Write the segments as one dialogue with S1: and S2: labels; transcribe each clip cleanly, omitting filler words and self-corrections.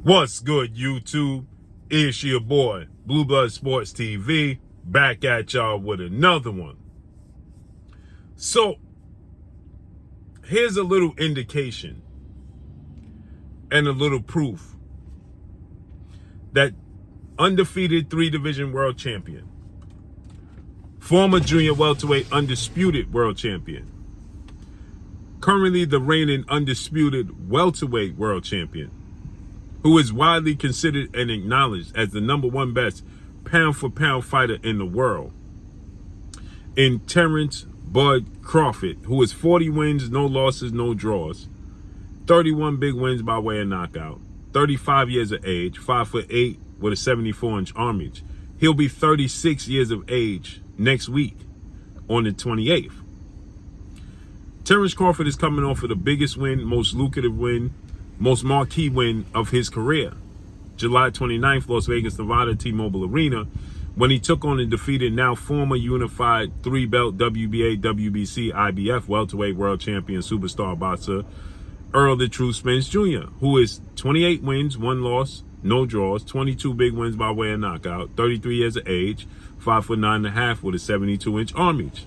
S1: What's good, YouTube? It's your boy, Blue Blood Sports TV, back at y'all with another one. So, here's a little indication and a little proof that undefeated 3-division world champion, former junior welterweight undisputed world champion, currently the reigning undisputed welterweight world champion, who is widely considered and acknowledged as the #1 best pound-for-pound fighter in the world, in Terence Crawford, who is 40 wins, no losses, no draws, 31 big wins by way of knockout, 35 years of age, 5'8" with a 74-inch arm reach. He'll be 36 years of age next week on the 28th. Terence Crawford is coming off of the biggest win, most lucrative win, most marquee win of his career, July 29th, Las Vegas, Nevada, T-Mobile Arena, when he took on and defeated now former unified 3-belt WBA, WBC, IBF welterweight world champion superstar boxer Earl the True Spence Jr., who is 28 wins, 1 loss, no draws, 22 big wins by way of knockout, 33 years of age, 5'9.5" with a 72-inch arm reach.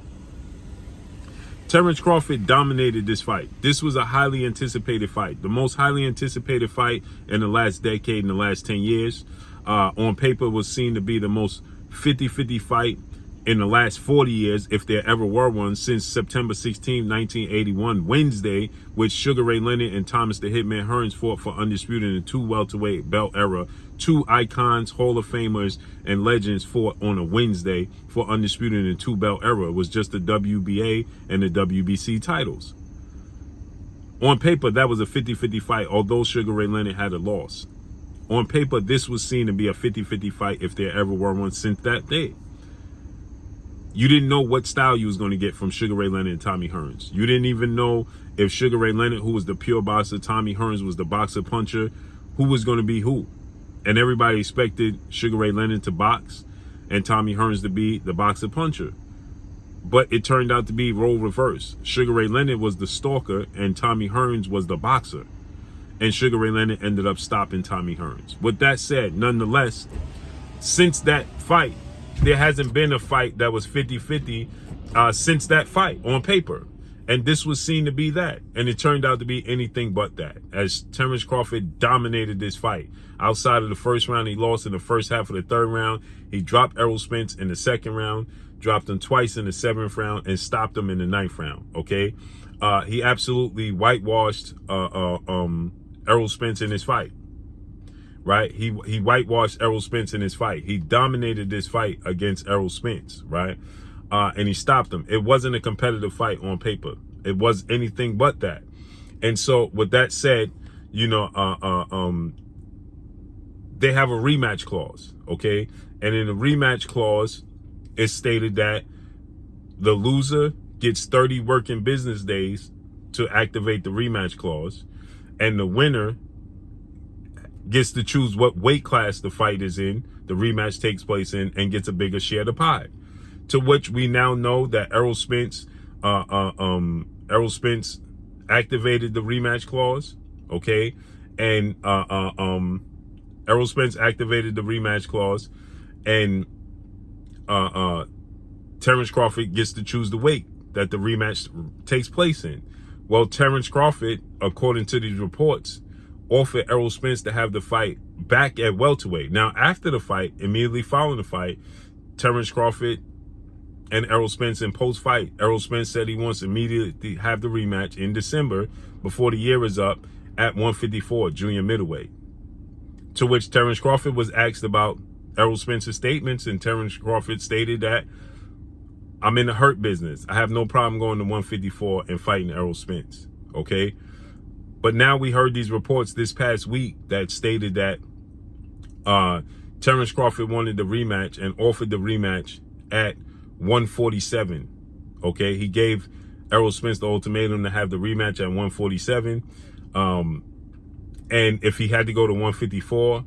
S1: Terence Crawford dominated this fight. This was a highly anticipated fight, the most highly anticipated fight in the last decade, in the last 10 years. On paper, was seen to be the most 50-50 fight in the last 40 years, if there ever were one, since September 16, 1981, Wednesday, which Sugar Ray Leonard and Thomas the Hitman Hearns fought for undisputed in the 2 welterweight belt era. 2 icons, Hall of Famers, and legends fought on a Wednesday for undisputed in the 2 belt era. It was just the WBA and the WBC titles. On paper, that was a 50-50 fight, although Sugar Ray Leonard had a loss. On paper, this was seen to be a 50-50 fight, if there ever were one, since that day. You didn't know what style you was going to get from Sugar Ray Leonard and Tommy Hearns. You didn't even know if Sugar Ray Leonard, who was the pure boxer, Tommy Hearns was the boxer puncher, who was going to be who. And everybody expected Sugar Ray Leonard to box and Tommy Hearns to be the boxer puncher. But it turned out to be role reverse. Sugar Ray Leonard was the stalker and Tommy Hearns was the boxer. And Sugar Ray Leonard ended up stopping Tommy Hearns. With that said, nonetheless, since that fight, there hasn't been a fight that was 50-50 since that fight on paper. And this was seen to be that. And it turned out to be anything but that, as Terence Crawford dominated this fight. Outside of the first round, he lost in the first half of the 3rd round. He dropped Errol Spence in the 2nd round, dropped him twice in the 7th round, and stopped him in the 9th round, okay? He absolutely whitewashed Errol Spence in this fight. Right? He whitewashed Errol Spence in his fight. He dominated this fight against Errol Spence, right? And he stopped him. It wasn't a competitive fight on paper. It was anything but that. And so with that said, you know, they have a rematch clause, okay? And in the rematch clause, it's stated that the loser gets 30 working business days to activate the rematch clause, and the winner gets to choose what weight class the fight is in, the rematch takes place in, and gets a bigger share of the pie. To which we now know that Errol Spence activated the rematch clause, okay? And Errol Spence activated the rematch clause, and Terence Crawford gets to choose the weight that the rematch takes place in. Well, Terence Crawford, according to these reports, offered Errol Spence to have the fight back at welterweight. Now, after the fight, immediately following the fight, Terence Crawford and Errol Spence in post-fight, Errol Spence said he wants to immediately have the rematch in December before the year is up at 154, junior middleweight. To which Terence Crawford was asked about Errol Spence's statements, and Terence Crawford stated that, "I'm in the hurt business. I have no problem going to 154 and fighting Errol Spence," okay? But now we heard these reports this past week that stated that Terence Crawford wanted the rematch and offered the rematch at 147. Okay, he gave Errol Spence the ultimatum to have the rematch at 147. And if he had to go to 154,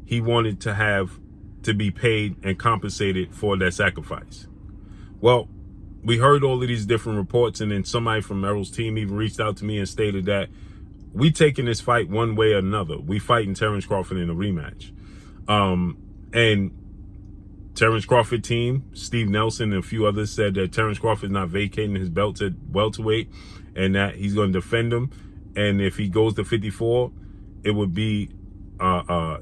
S1: he wanted to be paid and compensated for that sacrifice. Well, we heard all of these different reports, and then somebody from Errol's team even reached out to me and stated that we taking this fight one way or another. We fighting Terence Crawford in a rematch. And Terence Crawford team, Steve Nelson and a few others said that Terence Crawford is not vacating his belt at welterweight and that he's going to defend him. And if he goes to 54, it would be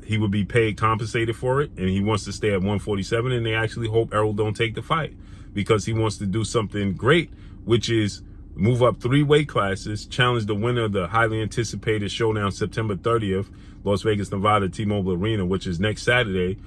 S1: he would be paid, compensated for it, and he wants to stay at 147. And they actually hope Errol don't take the fight because he wants to do something great, which is move up 3 weight classes, challenge the winner of the highly anticipated showdown September 30th, Las Vegas, Nevada, T-Mobile Arena, which is next Saturday,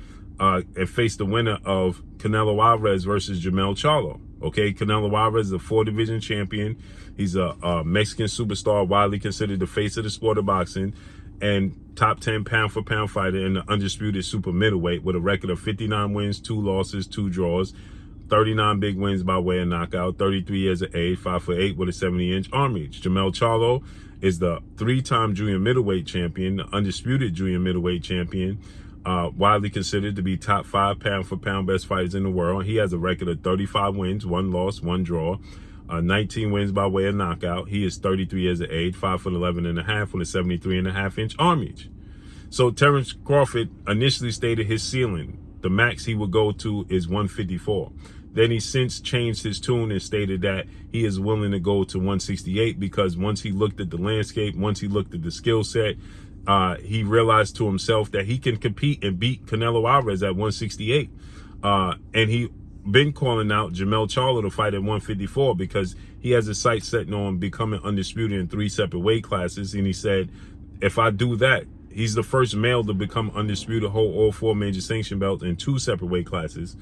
S1: and face the winner of Canelo Alvarez versus Jermell Charlo. Okay, Canelo Alvarez is a 4-division champion. He's a Mexican superstar, widely considered the face of the sport of boxing, and top 10 pound-for-pound fighter in the undisputed super middleweight with a record of 59 wins, 2 losses, 2 draws, 39 big wins by way of knockout, 33 years of age, 5'8" with a 70-inch arm reach. Jermell Charlo is the 3-time junior middleweight champion, the undisputed junior middleweight champion, widely considered to be top 5 pound-for-pound best fighters in the world. He has a record of 35 wins, 1 loss, 1 draw, 19 wins by way of knockout. He is 33 years of age, 5'11" and a half with a 73.5-inch arm reach. So Terence Crawford initially stated his ceiling. The max he would go to is 154. Then he since changed his tune and stated that he is willing to go to 168 because once he looked at the landscape, once he looked at the skill set, he realized to himself that he can compete and beat Canelo Alvarez at 168. And he been calling out Jermell Charlo to fight at 154 because he has his sights setting on becoming undisputed in 3 separate weight classes. And he said, if I do that, he's the first male to become undisputed, hold all 4 major sanction belts in 2 separate weight classes.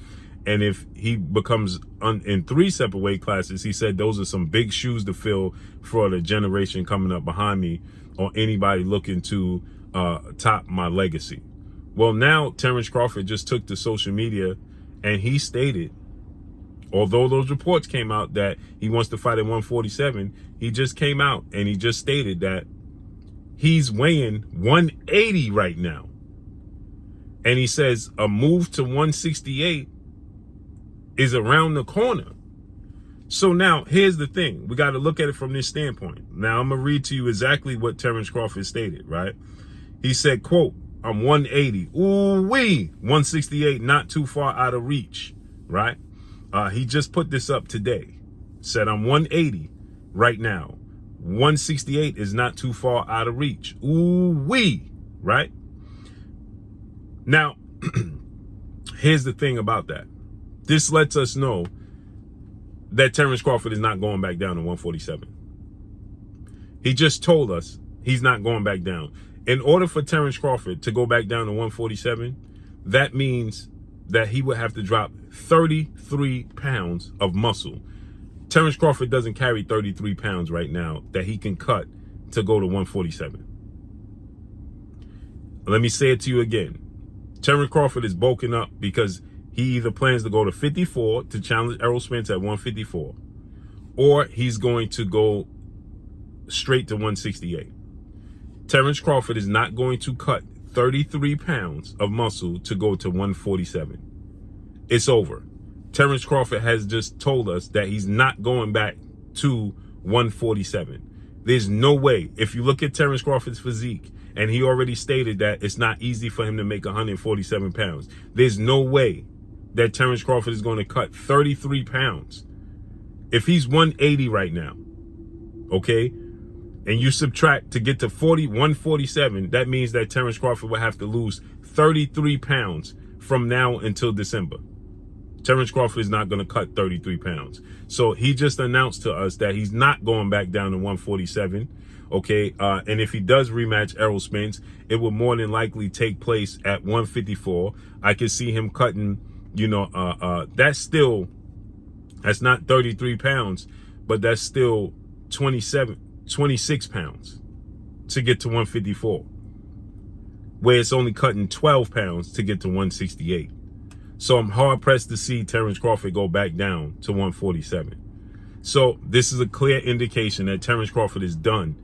S1: And if he becomes in 3 separate weight classes, he said those are some big shoes to fill for the generation coming up behind me or anybody looking to top my legacy. Well, now Terence Crawford just took to social media and he stated, although those reports came out that he wants to fight at 147, he just came out and he just stated that he's weighing 180 right now. And he says a move to 168 is around the corner. So now here's the thing. We got to look at it from this standpoint. Now I'm going to read to you exactly what Terence Crawford stated, right? He said, quote, I'm 180. Ooh-wee. 168, not too far out of reach, right? He just put this up today. Said I'm 180 right now. 168 is not too far out of reach. Ooh-wee, right? Now, here's the thing about that. This lets us know that Terence Crawford is not going back down to 147. He just told us he's not going back down. In order for Terence Crawford to go back down to 147, that means that he would have to drop 33 pounds of muscle. Terence Crawford doesn't carry 33 pounds right now that he can cut to go to 147. Let me say it to you again. Terence Crawford is bulking up because he either plans to go to 54 to challenge Errol Spence at 154, or he's going to go straight to 168. Terence Crawford is not going to cut 33 pounds of muscle to go to 147. It's over. Terence Crawford has just told us that he's not going back to 147. There's no way. If you look at Terence Crawford's physique, and he already stated that it's not easy for him to make 147 pounds. There's no way that Terence Crawford is going to cut 33 pounds. If he's 180 right now, okay, and you subtract to get to 147, that means that Terence Crawford will have to lose 33 pounds from now until December. Terence Crawford is not going to cut 33 pounds. So he just announced to us that he's not going back down to 147. Okay, and if he does rematch Errol Spence, it will more than likely take place at 154. I can see him cutting, that's not 33 pounds, but that's still 26 pounds to get to 154, where it's only cutting 12 pounds to get to 168. So I'm hard pressed to see Terence Crawford go back down to 147. So this is a clear indication that Terence Crawford is done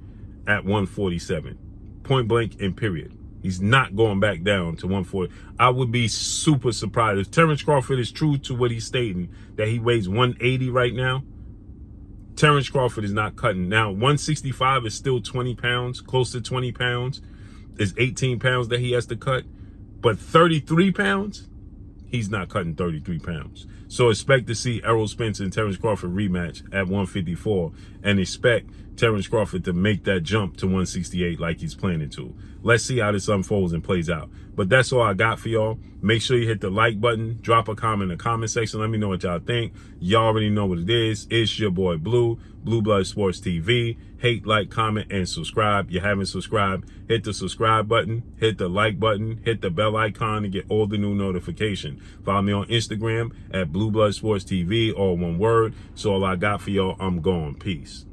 S1: at 147, point blank and period. He's not going back down to 140. I would be super surprised if Terence Crawford is true to what he's stating, that he weighs 180 right now. Terence Crawford is not cutting. Now, 165 is still 20 pounds, close to 20 pounds. Is 18 pounds that he has to cut. But 33 pounds, he's not cutting 33 pounds. So expect to see Errol Spence and Terence Crawford rematch at 154 and expect Terence Crawford to make that jump to 168 like he's planning to. Let's see how this unfolds and plays out. But that's all I got for y'all. Make sure you hit the like button, drop a comment in the comment section. Let me know what y'all think. Y'all already know what it is. It's your boy Blue, Blue Blood Sports TV. Hate, like, comment, and subscribe. You haven't subscribed, hit the subscribe button, hit the like button, hit the bell icon to get all the new notifications. Follow me on Instagram at Blue Blood Sports TV, all one word. So all I got for y'all, I'm gone. Peace.